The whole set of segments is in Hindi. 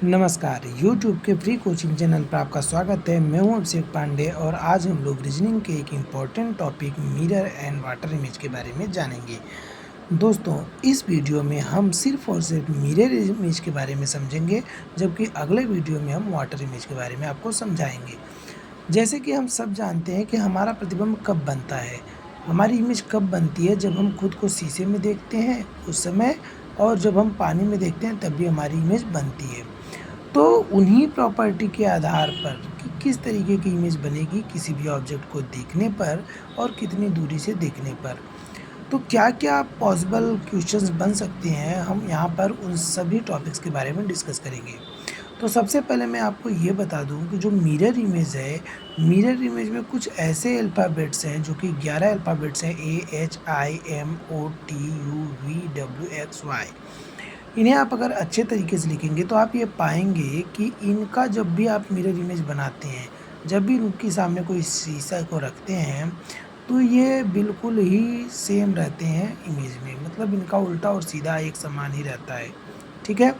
नमस्कार, YouTube के फ्री कोचिंग चैनल पर आपका स्वागत है। मैं हूं अभिषेक पांडे और आज हम लोग रीजनिंग के एक important topic mirror and water image के बारे में जानेंगे। दोस्तों, इस वीडियो में हम सिर्फ और सिर्फ मिरर इमेज के बारे में समझेंगे, जबकि अगले वीडियो में हम वाटर इमेज के बारे में आपको समझाएंगे। जैसे कि हम सब जानते हैं कि हमारा प्रतिबिंब कब बनता है, हमारी इमेज कब बनती है, जब हम खुद को शीशे में देखते हैं उस समय, और जब हम पानी में देखते हैं तब भी हमारी इमेज बनती है। तो उन्हीं प्रॉपर्टी के आधार पर कि किस तरीके की इमेज बनेगी किसी भी ऑब्जेक्ट को देखने पर और कितनी दूरी से देखने पर, तो क्या-क्या पॉसिबल क्वेश्चंस बन सकते हैं, हम यहाँ पर उन सभी टॉपिक्स के बारे में डिस्कस करेंगे। तो सबसे पहले मैं आपको ये बता दूँ कि जो मिरर इमेज है, मिरर इमेज में कुछ ऐसे अल्फ़ाबेट्स हैं जो कि 11 अल्फ़ाबेट्स हैं AHIMOTUVWXY। इन्हें आप अगर अच्छे तरीके से लिखेंगे तो आप ये पाएँगे कि इनका जब भी आप मिरर इमेज बनाते हैं, जब भी इनके सामने कोई शीशा को रखते हैं, तो ये बिल्कुल ही सेम रहते हैं इमेज में, मतलब इनका उल्टा और सीधा एक समान ही रहता है, ठीक है?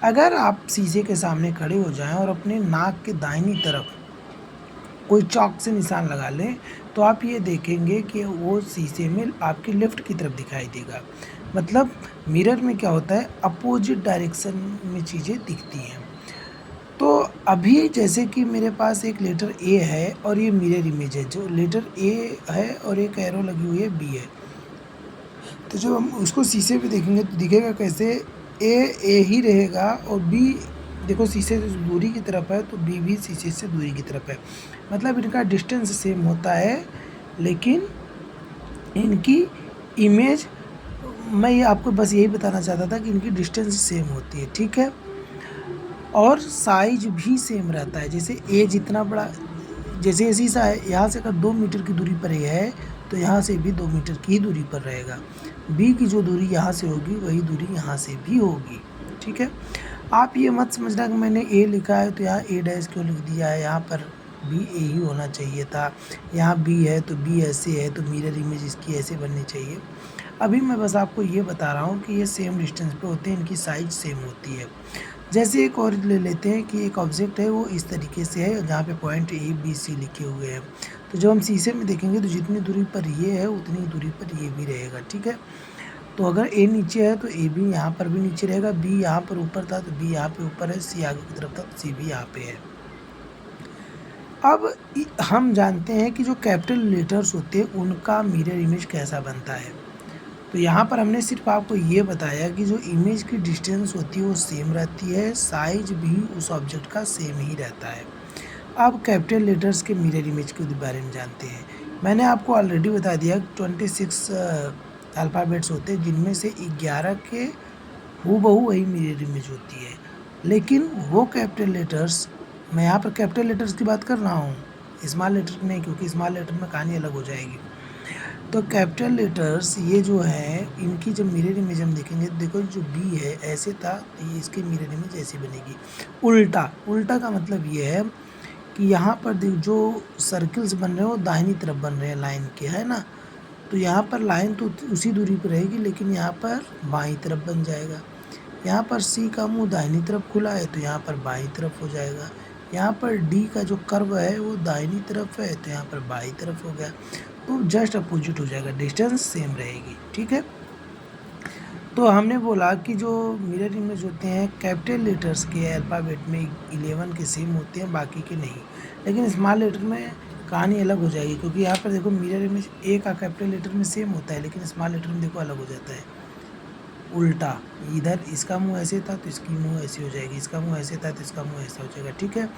अगर आप शीशे के सामने खड़े हो जाएँ और अपने नाक के दाहिनी तरफ कोई चॉक से निशान लगा लें, तो आप ये देखेंगे कि वो शीशे में आपके लेफ़्ट की तरफ दिखाई देगा। मतलब मिरर में क्या होता है, अपोज़िट डायरेक्शन में चीज़ें दिखती हैं। तो अभी जैसे कि मेरे पास एक लेटर ए है और ये मिरर इमेज है, जो लेटर ए है और एक एरो लगी हुई है बी है। तो जब हम उसको शीशे पे देखेंगे तो दिखेगा कैसे, ए ही रहेगा और बी देखो शीशे से दूरी की तरफ है, तो बी भी शीशे से दूरी की तरफ है। मतलब इनका डिस्टेंस सेम होता है, लेकिन इनकी इमेज, मैं ये आपको बस यही बताना चाहता था कि इनकी डिस्टेंस सेम होती है, ठीक है? और साइज़ भी सेम रहता है। जैसे ए जितना बड़ा, जैसे ये शीशा है, यहाँ से अगर 2 मीटर की दूरी पर ये है, तो यहाँ से भी 2 मीटर की ही दूरी पर रहेगा। बी की जो दूरी यहाँ से होगी, वही दूरी यहाँ से भी होगी, ठीक है? आप ये मत समझना कि मैंने ए लिखा है तो यहाँ ए डैश क्यों लिख दिया है, यहाँ पर बी ए ही होना चाहिए था। यहाँ बी है तो बी ऐसे है, तो मिरर इमेज इसकी ऐसे बननी चाहिए। अभी मैं बस आपको ये बता रहा हूँ कि ये सेम डिस्टेंस पे होते हैं, इनकी साइज़ सेम होती है। जैसे एक और ले लेते हैं कि एक ऑब्जेक्ट है, वो इस तरीके से है जहाँ पे पॉइंट ए बी सी लिखे हुए हैं। तो जब हम शीशे में देखेंगे तो जितनी दूरी पर ये है उतनी दूरी पर ये भी रहेगा, ठीक है? तो अगर ए नीचे है तो ए भी यहाँ पर भी नीचे रहेगा, बी यहाँ पर ऊपर था तो बी यहाँ पे ऊपर है, सी आगे की तरफ था तो सी भी यहाँ पे है। अब हम जानते हैं कि जो कैपिटल लेटर्स होते हैं उनका मिरर इमेज कैसा बनता है। तो यहाँ पर हमने सिर्फ आपको ये बताया कि जो इमेज की डिस्टेंस होती है वो सेम रहती है, साइज भी उस ऑब्जेक्ट का सेम ही रहता है। अब कैपिटल लेटर्स के मिरर इमेज के बारे में जानते हैं। मैंने आपको ऑलरेडी बता दिया 26 अल्फ़ाबेट्स होते हैं, जिनमें से 11 के हूबहू वही मिरर इमेज होती है। लेकिन वो कैपिटल लेटर्स, मैं यहाँ पर कैपिटल लेटर्स की बात कर रहा हूँ, स्मॉल लेटर की नहीं, क्योंकि स्मॉल लेटर में कहानी अलग हो जाएगी। तो कैपिटल लेटर्स ये जो है, इनकी जब मिरर इमेज हम देखेंगे, देखो जो बी है ऐसे था तो ये इसकी मिरर इमेज ऐसी बनेगी। उल्टा, उल्टा का मतलब ये है कि यहाँ पर जो सर्कल्स बन रहे हैं वो दाहिनी तरफ बन रहे हैं लाइन के, है ना? तो यहाँ पर लाइन तो उसी दूरी पर रहेगी, लेकिन यहाँ पर बाईं तरफ बन जाएगा। यहाँ पर सी का मुंह दाहिनी तरफ खुला है तो यहाँ पर बाईं तरफ हो जाएगा। यहाँ पर डी का जो कर्व है वो दाहिनी तरफ है तो यहाँ पर बाईं तरफ हो गया। तो जस्ट अपोजिट हो जाएगा, डिस्टेंस सेम रहेगी, ठीक है? तो हमने बोला कि जो मिरर इमेज होते हैं कैपिटल लेटर्स के अल्फ़ाबेट में 11 के सेम होते हैं, बाकी के नहीं। लेकिन स्मॉल लेटर में कहानी अलग हो जाएगी, क्योंकि यहाँ पर देखो मिरर इमेज ए का कैपिटल लेटर में सेम होता है, लेकिन स्मॉल लेटर में देखो अलग हो जाता है, उल्टा। इधर इसका मुंह ऐसे था तो इसकी मुंह ऐसी हो जाएगी, इसका मुंह ऐसे था तो इसका मुंह ऐसा हो जाएगा, ठीक है?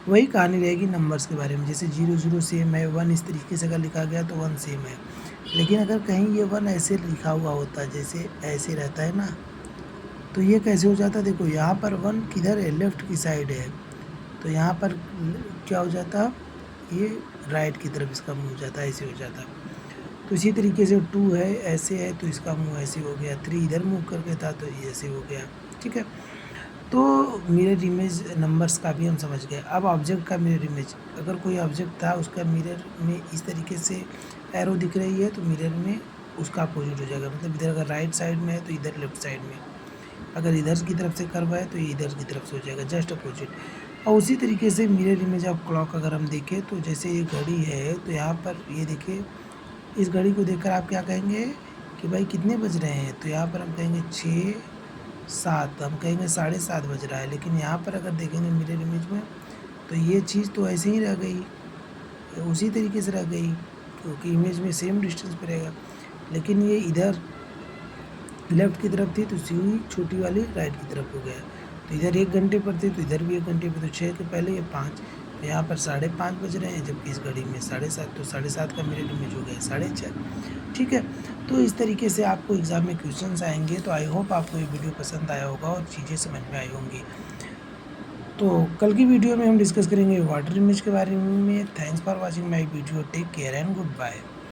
वही कहानी रहेगी नंबर्स के बारे में। जैसे 0 सेम है, 1 इस तरीके से अगर लिखा गया तो 1 सेम है। लेकिन अगर कहीं ये 1 ऐसे लिखा हुआ होता, जैसे ऐसे रहता है ना, तो ये कैसे हो जाता? देखो यहाँ पर 1 किधर है, लेफ़्ट की साइड है, तो यहाँ पर क्या हो जाता, ये राइट की तरफ इसका मुँह हो जाता, ऐसे हो जाता। तो इसी तरीके से 2 है, ऐसे है तो इसका मुँह ऐसे हो गया, 3 इधर मुँह करके था तो ये ऐसे हो गया, ठीक है? तो मिरर इमेज नंबर्स का भी हम समझ गए। अब ऑब्जेक्ट का मिरर इमेज, अगर कोई ऑब्जेक्ट था उसका मिरर में इस तरीके से एरो दिख रही है तो मिरर में उसका अपोजिट हो जाएगा, मतलब इधर अगर राइट साइड में है तो इधर लेफ्ट साइड में। अगर इधर की तरफ से कर्व है तो ये इधर की तरफ से हो जाएगा, जस्ट अपोजिट। और उसी तरीके से मिरर इमेज ऑफ क्लॉक अगर हम देखें तो जैसे ये घड़ी है तो यहाँ पर ये देखिए, इस घड़ी को देखकर आप क्या कहेंगे कि भाई कितने बज रहे हैं, तो यहाँ पर हम कहेंगे 6:07, हम कहेंगे 7:30 बज रहा है। लेकिन यहाँ पर अगर देखेंगे मिरर इमेज में तो ये चीज़ तो ऐसे ही रह गई, उसी तरीके से रह गई, क्योंकि इमेज में सेम डिस्टेंस पे रहेगा। लेकिन ये इधर लेफ्ट की तरफ थी तो सीधी छोटी वाली राइट की तरफ हो गया, तो इधर 1 घंटे पर थी तो इधर भी 1 घंटे पर, तो 6 के पहले ये 5, तो यहाँ पर 5:30 बज रहे हैं, जबकि इस घड़ी में 7:30, तो 7:30 का मिरर इमेज हो गया 6:30। ठीक है, तो इस तरीके से आपको एग्ज़ाम में क्वेश्चंस आएंगे। तो आई होप आपको ये वीडियो पसंद आया होगा और चीज़ें समझ में आई होंगी। तो कल की वीडियो में हम डिस्कस करेंगे वाटर इमेज के बारे में। Thanks for watching my video, take care and good bye.